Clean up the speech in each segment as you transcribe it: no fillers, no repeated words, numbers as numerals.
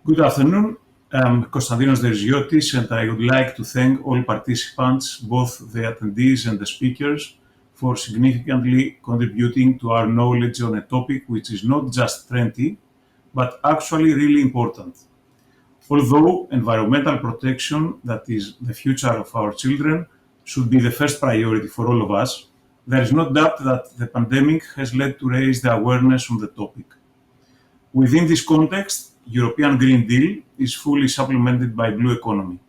Good afternoon. I'm Konstantinos Dergiotis, and I would like to thank all participants, both the attendees and the speakers, for significantly contributing to our knowledge on a topic which is not just trendy, but actually really important. Although environmental protection, that is the future of our children, should be the first priority for all of us, there is no doubt that the pandemic has led to raise the awareness on the topic. Within this context, European Green Deal is fully supplemented by blue economy.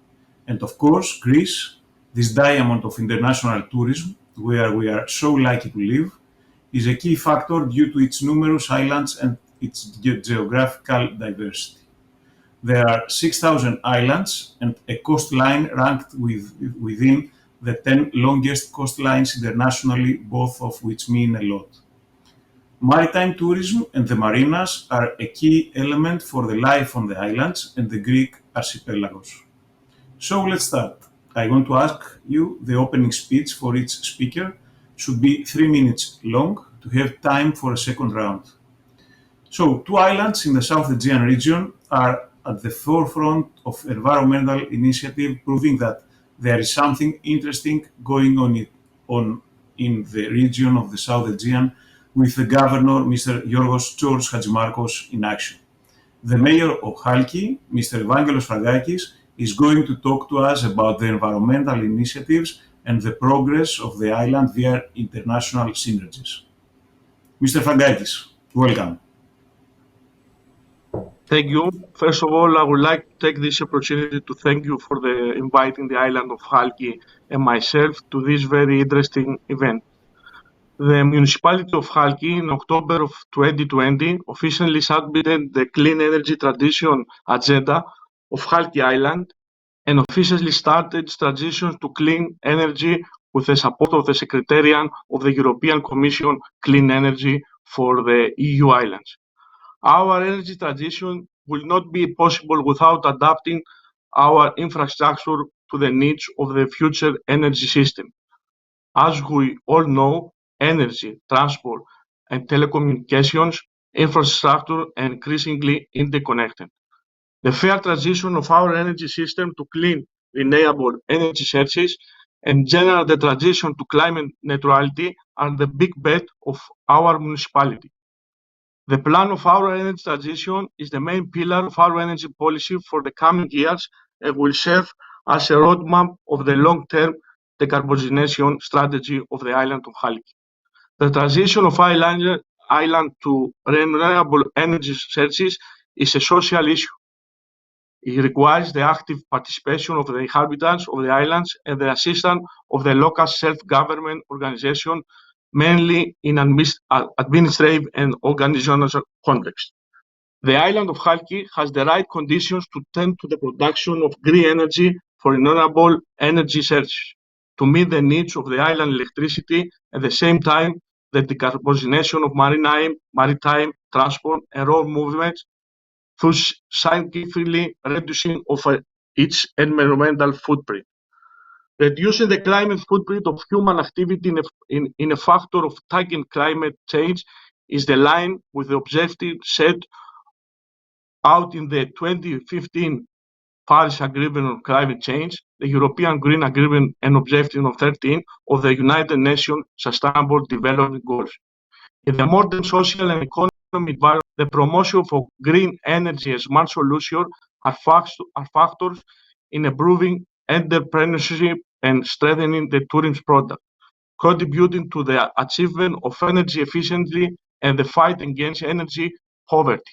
And of course, Greece, this diamond of international tourism, where we are so lucky to live, is a key factor due to its numerous islands and its geographical diversity. There are 6,000 islands and a coastline ranked within the 10 longest coastlines internationally, both of which mean a lot. Maritime tourism and the marinas are a key element for the life on the islands and the Greek archipelagos. So let's start. I want to ask you the opening speech for each speaker should be 3 minutes long to have time for a second round. So, two islands in the South Aegean region are at the forefront of environmental initiative, proving that there is something interesting going on in the region of the South Aegean with the governor, Mr. George Hadjimarkos, in action. The mayor of Chalki, Mr. Evangelos Fragakis, is going to talk to us about the environmental initiatives and the progress of the island via international synergies. Mr. Fragakis, welcome. Thank you. First of all, I would like to take this opportunity to thank you for inviting the island of Chalki and myself to this very interesting event. The municipality of Chalki in October of 2020 officially submitted the Clean Energy Transition Agenda of Chalki Island and officially started its transition to clean energy with the support of the Secretariat of the European Commission Clean Energy for the EU islands. Our energy transition will not be possible without adapting our infrastructure to the needs of the future energy system. As we all know, energy, transport, and telecommunications infrastructure are increasingly interconnected. The fair transition of our energy system to clean, renewable energy sources and general the transition to climate neutrality are the big bet of our municipality. The plan of our energy transition is the main pillar of our energy policy for the coming years and will serve as a roadmap of the long-term decarbonization strategy of the island of Chalki. The transition of island to renewable energy sources is a social issue. It requires the active participation of the inhabitants of the islands and the assistance of the local self-government organization, mainly in administrative and organizational context. The island of Chalki has the right conditions to tend to the production of green energy for renewable energy sources to meet the needs of the island electricity, at the same time the decarbonization of maritime transport and road movements through scientifically reducing of its environmental footprint. Reducing the climate footprint of human activity in a factor of tackling climate change is the line with the objective set out in the 2015 Paris Agreement on Climate Change, the European Green Agreement and Objective of 13 of the United Nations Sustainable Development Goals. In the modern social and economic environment, the promotion of green energy and smart solutions are factors in improving entrepreneurship and strengthening the tourism product, contributing to the achievement of energy efficiency and the fight against energy poverty.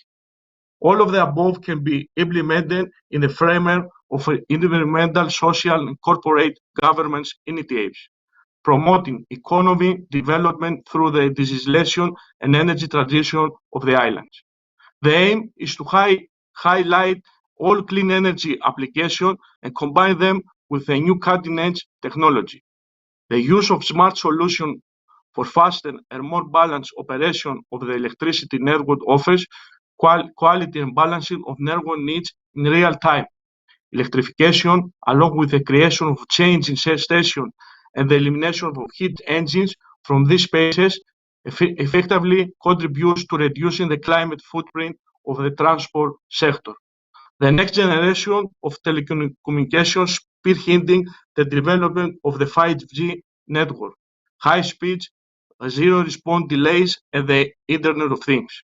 All of the above can be implemented in the framework of environmental, social, and corporate governance initiatives, promoting economic development through the digitalization and energy transition of the islands. The aim is to highlight all clean energy applications and combine them with a new cutting-edge technology. The use of smart solutions for faster and more balanced operation of the electricity network offers quality and balancing of network needs in real time. Electrification, along with the creation of change in stations and the elimination of heat engines from these spaces, effectively contributes to reducing the climate footprint of the transport sector. The next generation of telecommunications spearheading the development of the 5G network, high speeds, zero response delays, and the Internet of Things.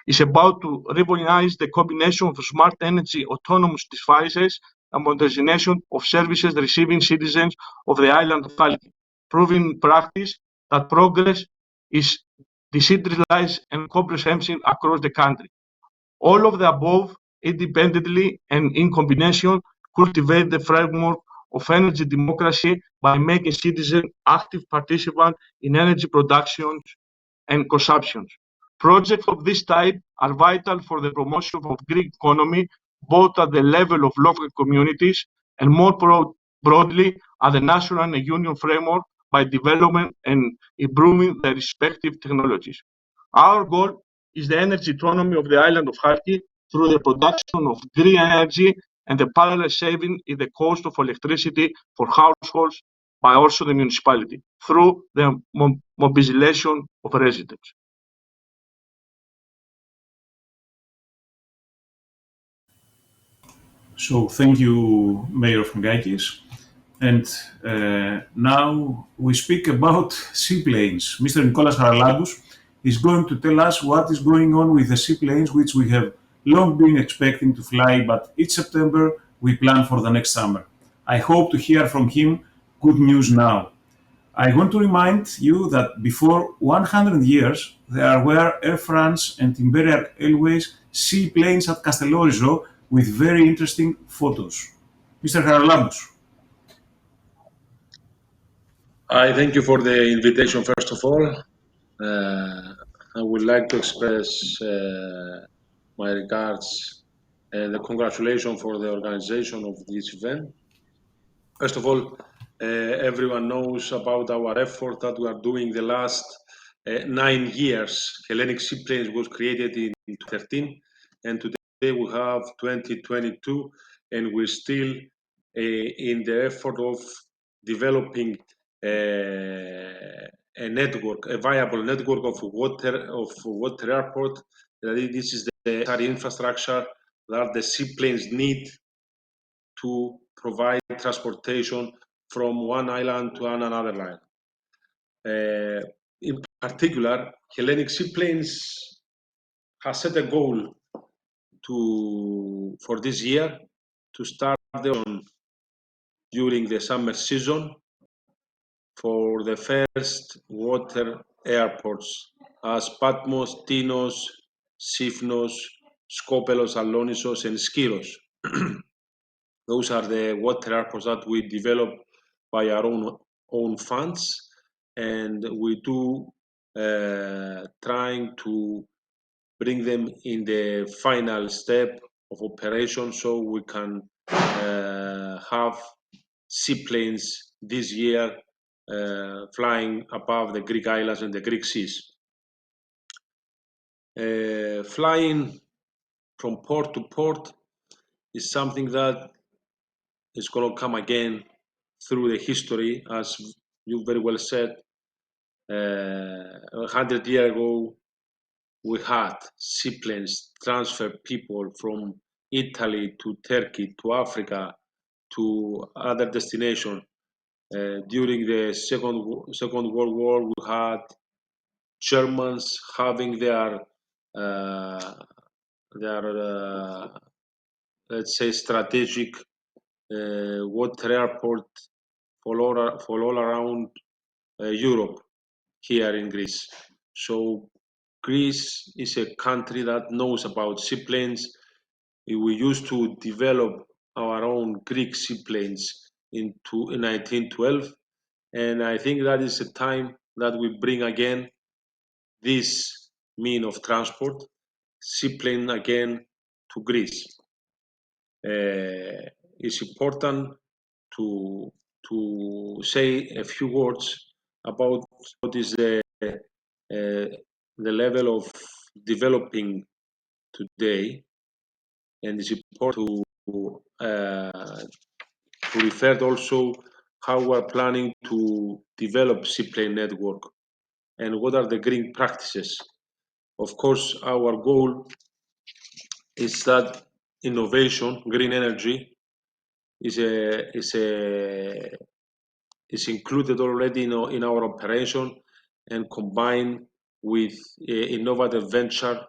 Is about to revolutionize the combination of smart energy autonomous devices and modernization of services receiving citizens of the island of Halki, proving in practice that progress is decentralized and comprehensive across the country. All of the above, independently and in combination, cultivate the framework of energy democracy by making citizens active participants in energy production and consumption. Projects of this type are vital for the promotion of Greek economy, both at the level of local communities and more broadly at the national and union framework by development and improving the respective technologies. Our goal is the energy autonomy of the island of Halki through the production of green energy and the parallel saving in the cost of electricity for households by also the municipality through the mobilization of residents. So thank you, Mayor Frangakis. And now we speak about seaplanes. Mr. Nicholas Haralambous is going to tell us what is going on with the seaplanes, which we have long been expecting to fly, but each September we plan for the next summer. I hope to hear from him good news now. I want to remind you that before 100 years, there were Air France and Imperial Airways seaplanes at Castellorizo with very interesting photos. Mr. Haralambous. I thank you for the invitation, first of all. I would like to express my regards and the congratulations for the organization of this event. First of all, everyone knows about our effort that we are doing the last 9 years. Hellenic Seaplanes was created in 2013, and today we have 2022, and we're still in the effort of developing a network, a viable network of water airport. This is the infrastructure that the seaplanes need to provide transportation from one island to another island. In particular, Hellenic Seaplanes has set a goal for this year to start during the summer season for the first water airports as Patmos, Tinos, Sifnos, Skopelos, Alonissos, and Skiros. Those are the water airports that we develop by our own funds, and we do trying to bring them in the final step of operation so we can have seaplanes this year flying above the Greek islands and the Greek seas. Flying from port to port is something that is going to come again through the history, as you very well said. 100 years ago, we had seaplanes transfer people from Italy to Turkey to Africa to other destinations. During the Second World War, we had Germans having their let's say strategic water airport for all around Europe here in Greece. So Greece is a country that knows about seaplanes. We used to develop our own Greek seaplanes in 1912, and I think that is a time that we bring again this mean of transport, seaplane again, to Greece. It's important to say a few words about what is the level of developing today, and it's important to refer also how we're planning to develop seaplane network and what are the green practices. Of course, our goal is that innovation, green energy, is included already in our operation and combined with innovative venture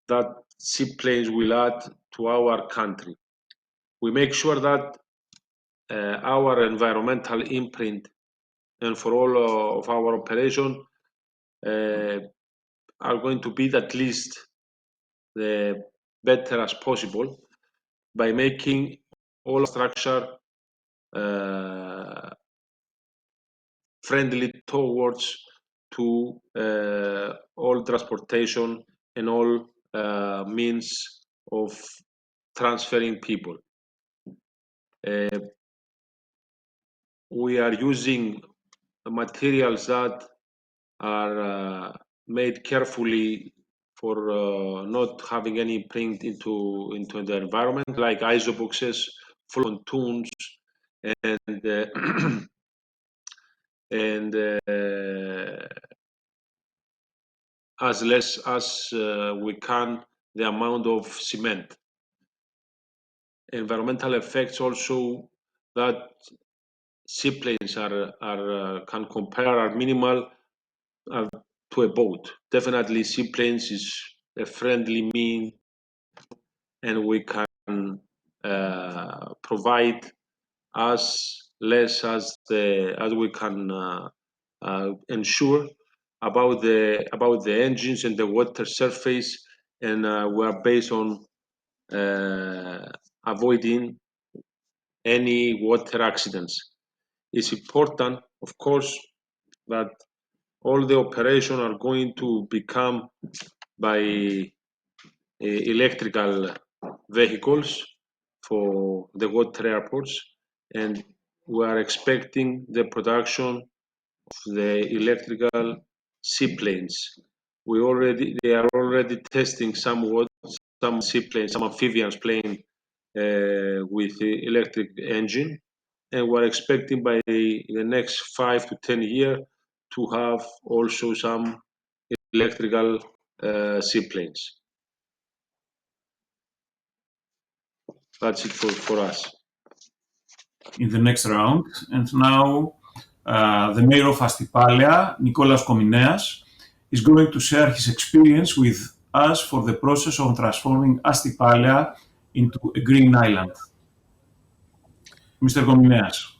that seaplanes will add to our country. We make sure that our environmental imprint and for all of our operation are going to be at least the better as possible by making all structure friendly towards to all transportation and all means of transferring people. We are using materials that are made carefully for not having any print into the environment, like isoboxes, pontoons, and and as less as we can the amount of cement. Environmental effects also that seaplanes can compare are minimal to a boat. Definitely seaplanes is a friendly mean, and we can provide as less as we can ensure about the engines and the water surface, and we are based on avoiding any water accidents. It's important, of course, that all the operation are going to become by electrical vehicles for the water airports, and we are expecting the production of the electrical seaplanes. They are already testing some seaplanes, some amphibians plane with the electric engine, and we're expecting by the next 5 to 10 years to have also some electrical seaplanes. That's it for us. In the next round. And now the mayor of Astypalea, Nikolaos Komineas, is going to share his experience with us for the process of transforming Astypalea into a green island. Mr. Komineas.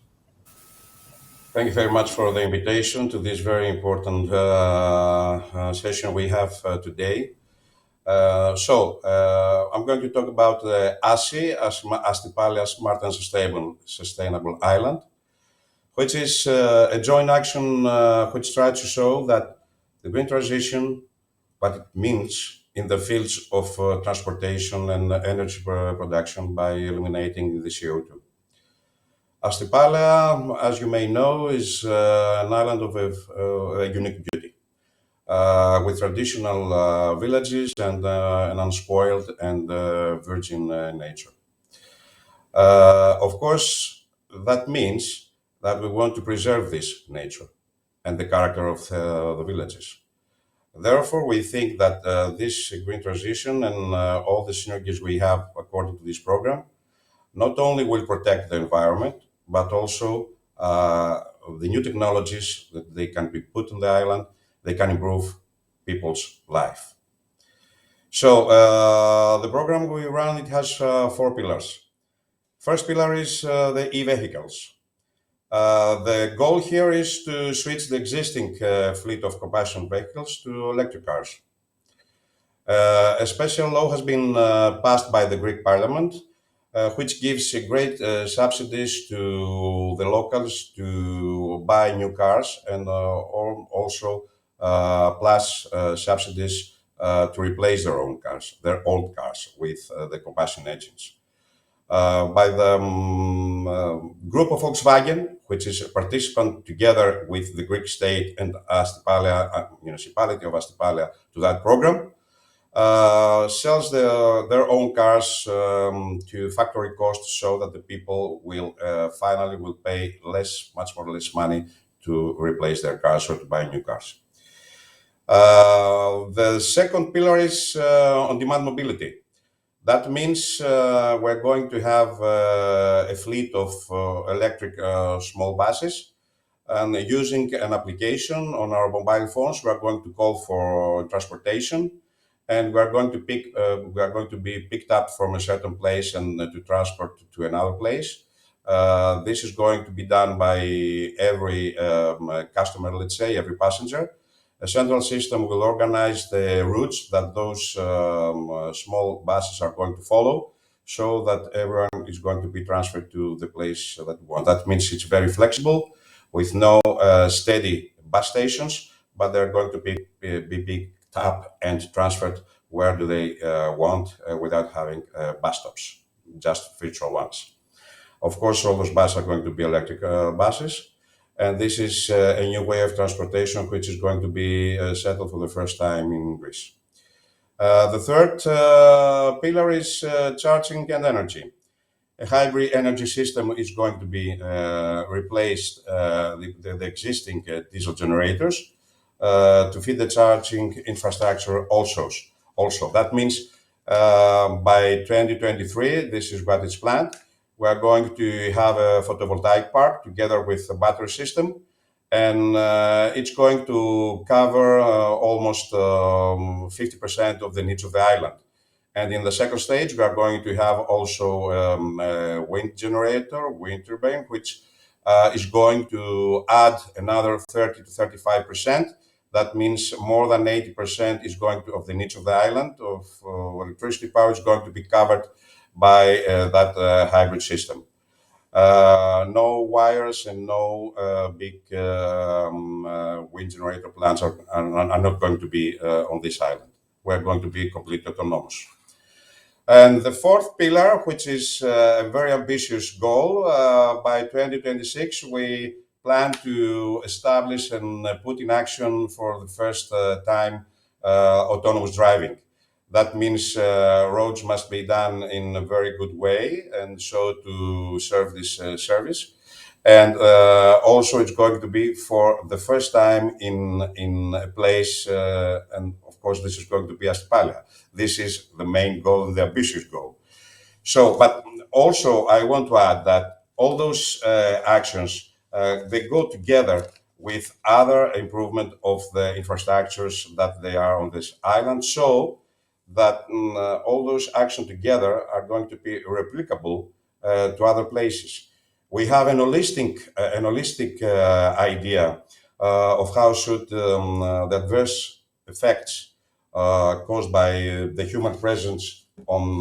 Thank you very much for the invitation to this very important session we have today. I'm going to talk about ASSI, Astypalea Smart and Sustainable Island, which is a joint action which tries to show that the green transition, what it means in the fields of transportation and energy production by eliminating the CO2. Astypalea, as you may know, is an island of a unique beauty. With traditional villages and an unspoiled and virgin nature. Of course, that means that we want to preserve this nature and the character of the villages. Therefore, we think that this green transition and all the synergies we have according to this program not only will protect the environment, but also the new technologies that they can be put on the island, they can improve people's life. So the program we run, it has 4 pillars. First pillar is the e-vehicles. The goal here is to switch the existing fleet of combustion vehicles to electric cars. A special law has been passed by the Greek Parliament, which gives great subsidies to the locals to buy new cars and also plus subsidies to replace their old cars with the combustion engines. By the group of Volkswagen, which is a participant together with the Greek state and Astypalea, municipality of Astypalea to that program, sells their own cars to factory costs so that the people will finally pay much more less money to replace their cars or to buy new cars. The second pillar is on-demand mobility. That means we're going to have a fleet of electric small buses, and using an application on our mobile phones, we are going to call for transportation, and we are going to be picked up from a certain place and to transport to another place. This is going to be done by every customer, let's say, every passenger. A central system will organize the routes that those small buses are going to follow, so that everyone is going to be transferred to the place that we want. That means it's very flexible, with no steady bus stations, but they're going to be picked up and transferred where do they want without having bus stops, just virtual ones. Of course, all those buses are going to be electric buses, and this is a new way of transportation which is going to be settled for the first time in Greece. The third pillar is charging and energy. A hybrid energy system is going to be replaced the existing diesel generators to feed the charging infrastructure also. That means by 2023, this is what is planned, we are going to have a photovoltaic park together with a battery system, and it's going to cover almost 50% of the needs of the island. And in the second stage, we are going to have also a wind generator, wind turbine, which is going to add another 30 to 35%. That means more than 80% is going to, of the needs of the island of electricity power is going to be covered by that hybrid system. No wires and no big wind generator plants are not going to be on this island. We're going to be completely autonomous. And the fourth pillar, which is a very ambitious goal, by 2026, we plan to establish and put in action for the first time autonomous driving. That means roads must be done in a very good way, and so to serve this service. And also, it's going to be for the first time in a place, and of course, this is going to be Astypalea. This is the main goal and the ambitious goal. So, but also, I want to add that all those actions they go together with other improvement of the infrastructures that they are on this island, so that all those actions together are going to be replicable to other places. We have an holistic idea of how should the adverse effects caused by the human presence on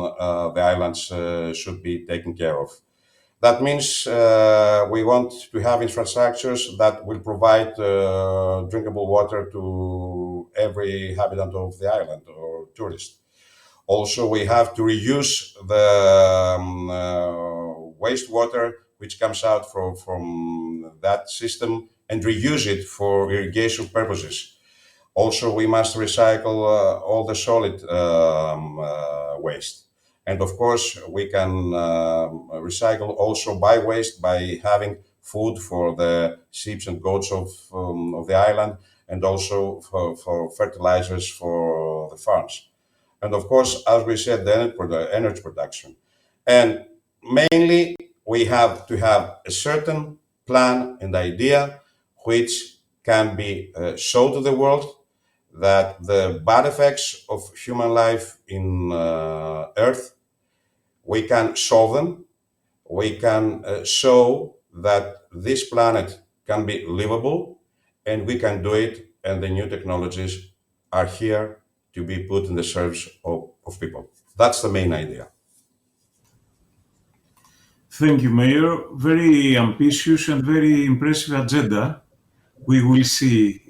the islands should be taken care of. That means we want to have infrastructures that will provide drinkable water to every inhabitant of the island or tourist. Also, we have to reuse the wastewater which comes out from that system and reuse it for irrigation purposes. Also, we must recycle all the solid waste. And of course, we can recycle also by waste by having food for the sheep and goats of the island, and also for fertilizers for the farms. And of course, as we said, the energy production. And mainly, we have to have a certain plan and idea which can be shown to the world that the bad effects of human life in Earth, we can solve them. We can show that this planet can be livable, and we can do it, and the new technologies are here to be put in the service of people. That's the main idea. Thank you, Mayor. Very ambitious and very impressive agenda. We will see.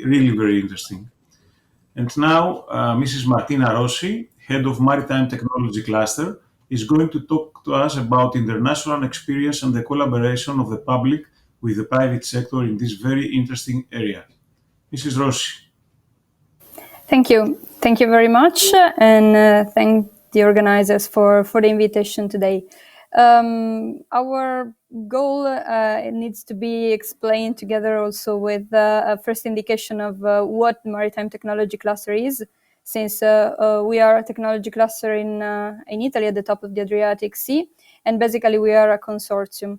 Really very interesting. And now, Mrs. Martina Rossi, Head of Maritime Technology Cluster, is going to talk to us about international experience and the collaboration of the public with the private sector in this very interesting area. Mrs. Rossi. Thank you. Thank you very much, and thank the organizers for the invitation today. Our goal needs to be explained together also with a first indication of what Maritime Technology Cluster is. since we are a technology cluster in Italy at the top of the Adriatic Sea, and basically we are a consortium.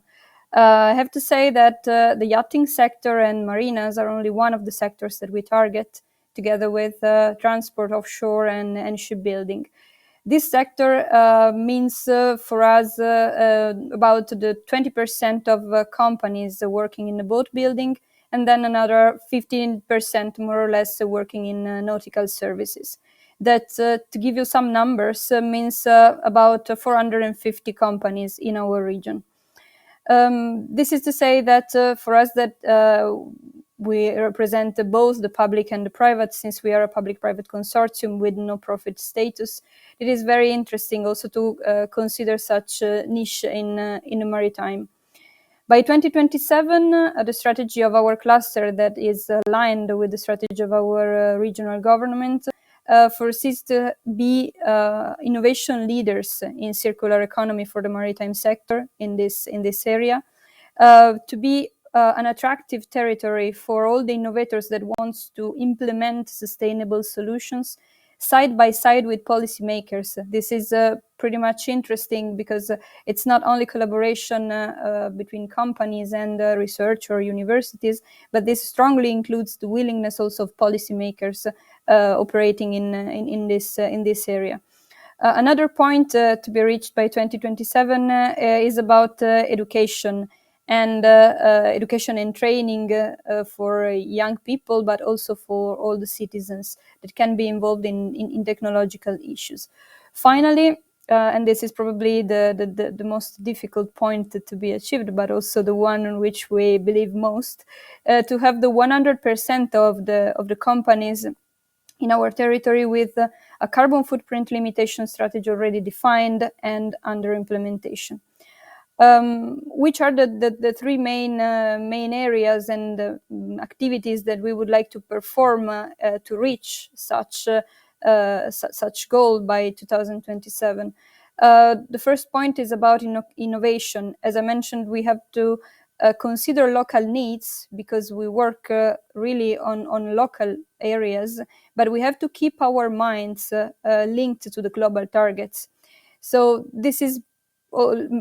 I have to say that the yachting sector and marinas are only one of the sectors that we target, together with transport offshore and shipbuilding. This sector means for us about the 20% of companies working in the boat building, and then another 15% more or less working in nautical services. That, to give you some numbers, means about 450 companies in our region. This is to say that for us that we represent both the public and the private, since we are a public-private consortium with no profit status. It is very interesting also to consider such a niche in the maritime. By 2027, the strategy of our cluster that is aligned with the strategy of our regional government foresees to be innovation leaders in circular economy for the maritime sector in this area, to be an attractive territory for all the innovators that wants to implement sustainable solutions side by side with policymakers. This is pretty much interesting because it's not only collaboration between companies and research or universities, but this strongly includes the willingness also of policymakers operating in this area. Another point to be reached by 2027 is about education and education and training for young people, but also for all the citizens that can be involved in technological issues. Finally, and this is probably the most difficult point to be achieved, but also the one on which we believe most, to have the 100% of the companies in our territory with a carbon footprint limitation strategy already defined and under implementation. Which are the three main areas and activities that we would like to perform to reach such goal by 2027? The first point is about innovation. As I mentioned, we have to consider local needs because we work really on local areas, but we have to keep our minds linked to the global targets. So this is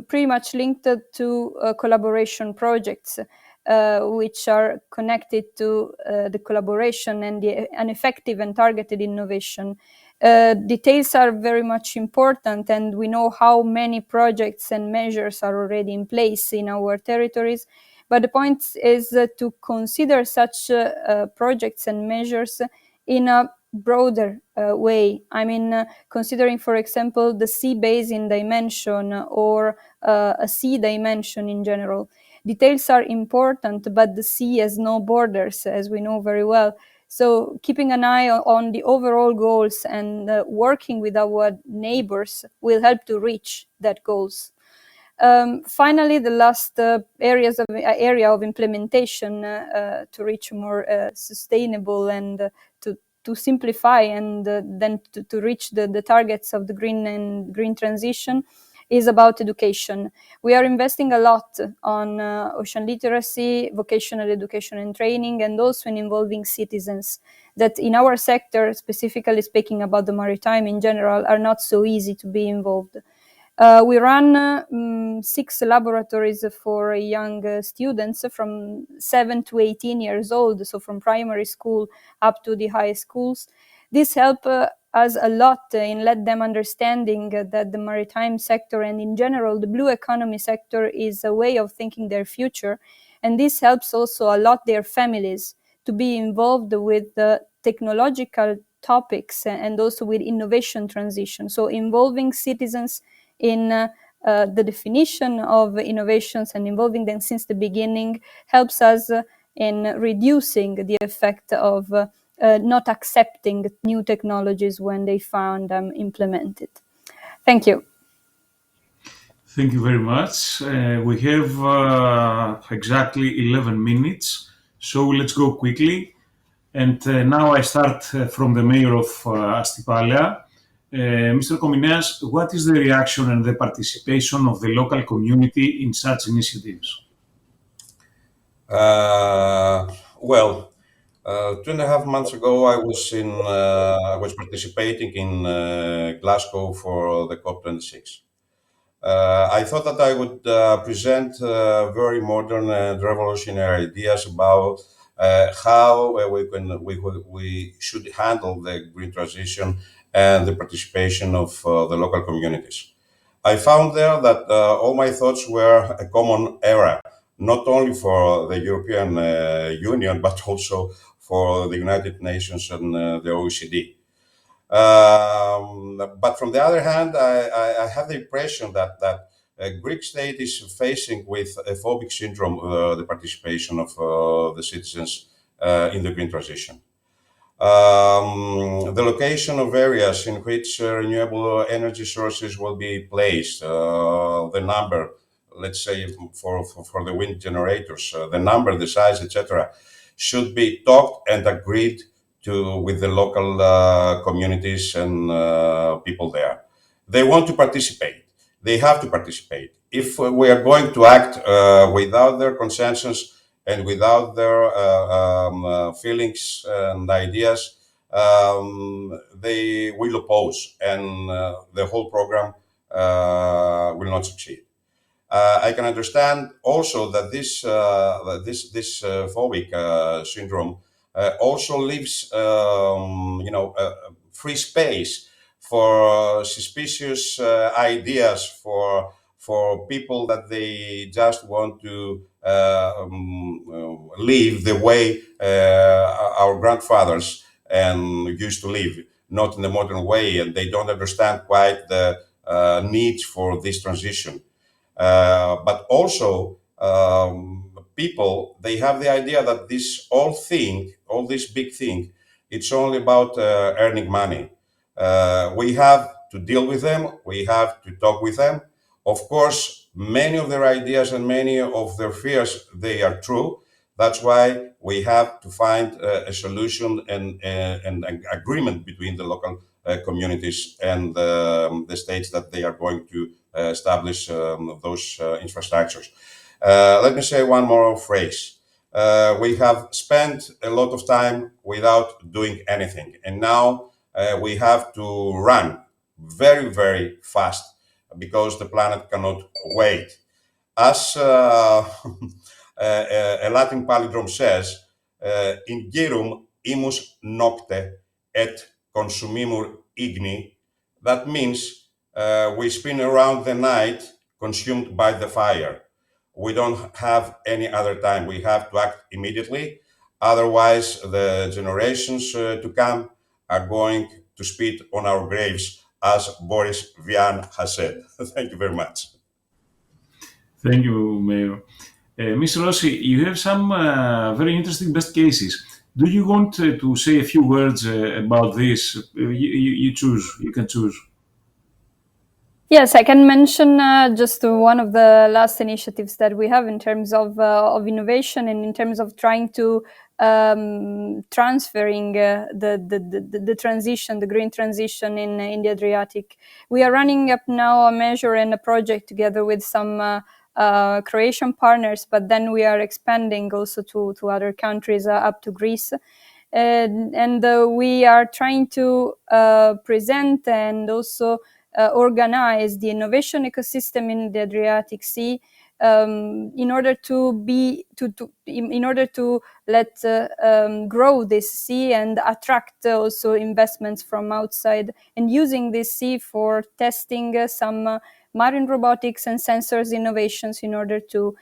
pretty much linked to collaboration projects, which are connected to the collaboration and an effective and targeted innovation. Details are very much important, and we know how many projects and measures are already in place in our territories. But the point is to consider such projects and measures in a broader way. I mean, considering, for example, the sea basin dimension or a sea dimension in general. Details are important, but the sea has no borders, as we know very well. So keeping an eye on the overall goals and working with our neighbors will help to reach that goals. Finally, the last area of implementation to reach more sustainable and to simplify and then to reach the targets of the green transition is about education. We are investing a lot on ocean literacy, vocational education and training, and also in involving citizens that in our sector, specifically speaking about the maritime in general, are not so easy to be involved. We run 6 laboratories for young students from 7 to 18 years old, so from primary school up to the high schools. This helps us a lot in let them understanding that the maritime sector and in general the blue economy sector is a way of thinking their future. And this helps also a lot their families to be involved with the technological topics and also with innovation transition. So involving citizens in the definition of innovations and involving them since the beginning helps us in reducing the effect of not accepting new technologies when they found them implemented. Thank you. Thank you very much. We have exactly 11 minutes, so let's go quickly. And now I start from the mayor of Astypalea. Mr. Komineas, what is the reaction and the participation of the local community in such initiatives? Well, 2.5 months ago, I was participating in Glasgow for the COP26. I thought that I would present very modern and revolutionary ideas about how we should handle the green transition and the participation of the local communities. I found there that all my thoughts were a common era, not only for the European Union, but also for the United Nations and the OECD. But from the other hand, I have the impression that Greek state is facing with a phobic syndrome the participation of the citizens in the green transition. The location of areas in which renewable energy sources will be placed, the number, let's say for the wind generators, the number, the size, etc., should be talked and agreed to with the local communities and people there. They want to participate. They have to participate. If we are going to act without their consensus and without their feelings and ideas, they will oppose, and the whole program will not succeed. I can understand also that this phobic syndrome also leaves, free space for suspicious ideas, for people that they just want to live the way our grandfathers used to live, not in the modern way, and they don't understand quite the needs for this transition. But also, people, they have the idea that all this big thing, it's only about earning money. We have to deal with them. We have to talk with them. Of course, many of their ideas and many of their fears, they are true. That's why we have to find a solution and an agreement between the local communities and the states that they are going to establish those infrastructures. Let me say one more phrase. We have spent a lot of time without doing anything, and now we have to run very, very fast because the planet cannot wait. As a Latin palindrome says, ingerum imus nocte et consumimur igni. That means we spin around the night consumed by the fire. We don't have any other time. We have to act immediately. Otherwise, the generations to come are going to spit on our graves, as Boris Vian has said. Thank you very much. Thank you, Mayor. Ms. Rossi, you have some very interesting best cases. Do you want to say a few words about this? You choose. You can choose. Yes, I can mention just one of the last initiatives that we have in terms of innovation and in terms of trying to transferring the transition, the green transition in the Adriatic. We are running up now a measure and a project together with some Croatian partners, but then we are expanding also to other countries up to Greece. And we are trying to present and also organize the innovation ecosystem in the Adriatic Sea in order to let grow this sea and attract also investments from outside, and using this sea for testing some marine robotics and sensors innovations in order to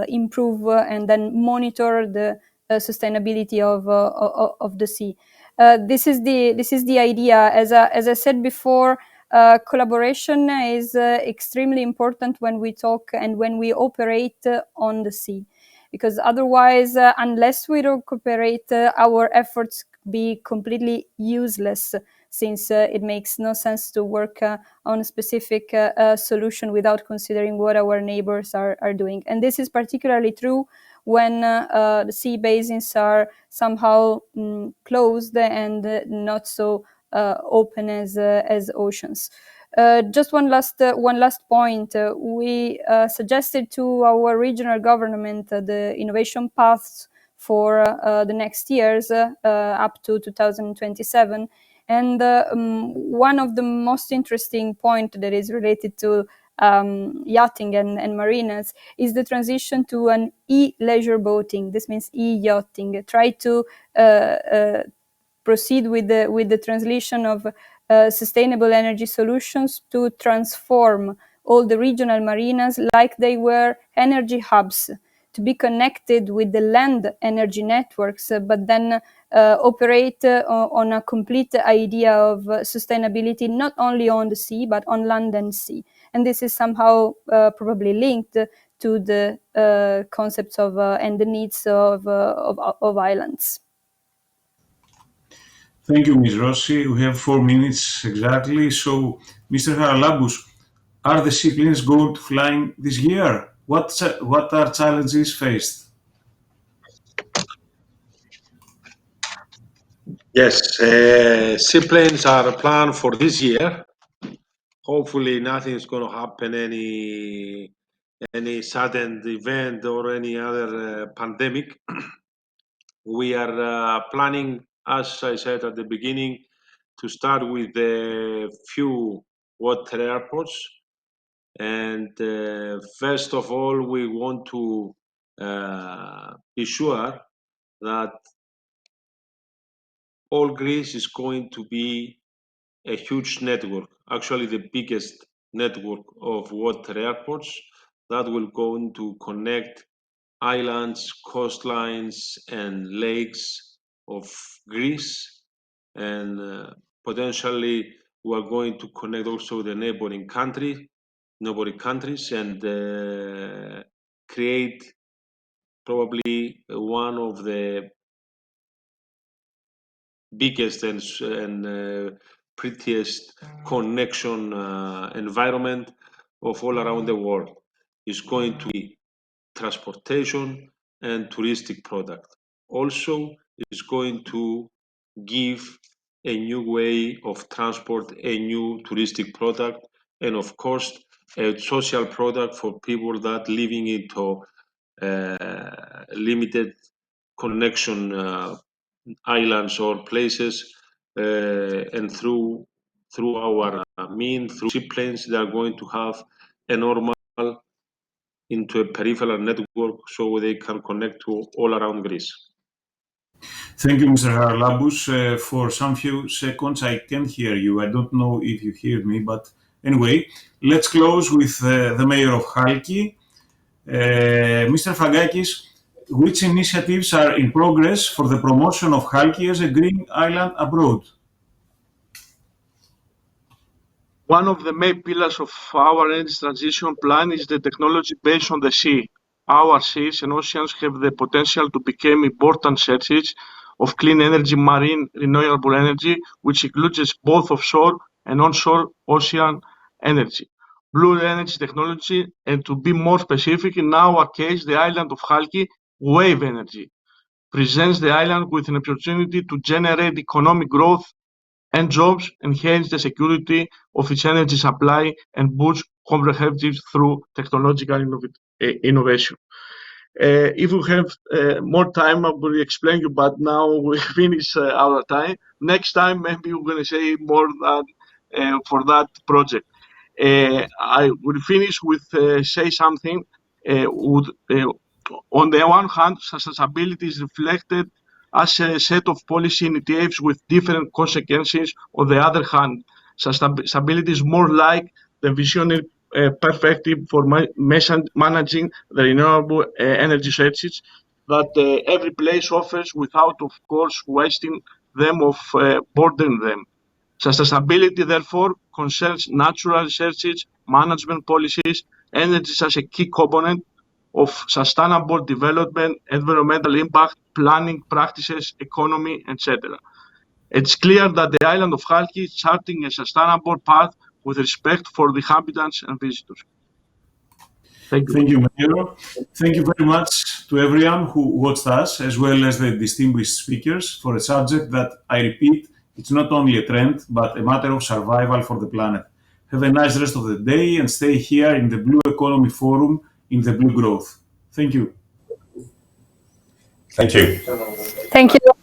improve and then monitor the sustainability of the sea. This is the idea. As I said before, collaboration is extremely important when we talk and when we operate on the sea, because otherwise, unless we cooperate, our efforts be completely useless, since it makes no sense to work on a specific solution without considering what our neighbors are doing. And this is particularly true when the sea basins are somehow closed and not so open as oceans. Just one last point. We suggested to our regional government the innovation paths for the next years up to 2027. And one of the most interesting points that is related to yachting and marinas is the transition to an e-leisure boating. This means e-yachting. Try to proceed with the translation of sustainable energy solutions to transform all the regional marinas like they were energy hubs, to be connected with the land energy networks, but then operate on a complete idea of sustainability, not only on the sea, but on land and sea. And this is somehow probably linked to the concepts of and the needs of islands. Thank you, Ms. Rossi. We have 4 minutes exactly. So, Mr. Haralambous, are the seaplanes going to flying this year? What are challenges faced? Yes, seaplanes are planned for this year. Hopefully, nothing is going to happen, any sudden event or any other pandemic. We are planning, as I said at the beginning, to start with a few water airports. And first of all, we want to be sure that all Greece is going to be a huge network, actually the biggest network of water airports that will go to connect islands, coastlines, and lakes of Greece. And potentially we are going to connect also the neighboring countries and create probably one of the biggest and prettiest connection environment of all around the world. Is going to be transportation and touristic product. Also, is going to give a new way of transport, a new touristic product, and of course, a social product for people that living into limited connection islands or places, and through our through seaplanes, they are going to have a normal into a peripheral network so they can connect to all around Greece. Thank you, Mr. Haralambous. For some few seconds, I can't hear you. I don't know if you hear me, but anyway, let's close with the mayor of Chalki, Mr. Fagakis. Which initiatives are in progress for the promotion of Chalki as a green island abroad? One of the main pillars of our energy transition plan is the technology based on the sea. Our seas and oceans have the potential to become important sources of clean energy, marine renewable energy, which includes both offshore and onshore ocean energy, blue energy technology, and to be more specific, in our case, the island of Chalki, wave energy, presents the island with an opportunity to generate economic growth and jobs, enhance the security of its energy supply, and boost comprehensive through technological innovation. If we have more time, I will explain you, but now we finish our time. Next time, maybe we're going to say more than for that project. I will finish with say something. On the one hand, sustainability is reflected as a set of policy initiatives with different consequences. On the other hand, sustainability is more like the visionary perspective for managing the renewable energy sources that every place offers without, of course, wasting them or bordering them. Sustainability, therefore, concerns natural resources, management policies, energy as a key component of sustainable development, environmental impact, planning practices, economy, etc. It's clear that the island of Chalki is charting a sustainable path with respect for the inhabitants and visitors. Thank you. Thank you, Mayor. Thank you very much to everyone who watched us, as well as the distinguished speakers, for a subject that, I repeat, it's not only a trend, but a matter of survival for the planet. Have a nice rest of the day and stay here in the Blue Economy Forum in the Blue Growth. Thank you. Thank you. Thank you.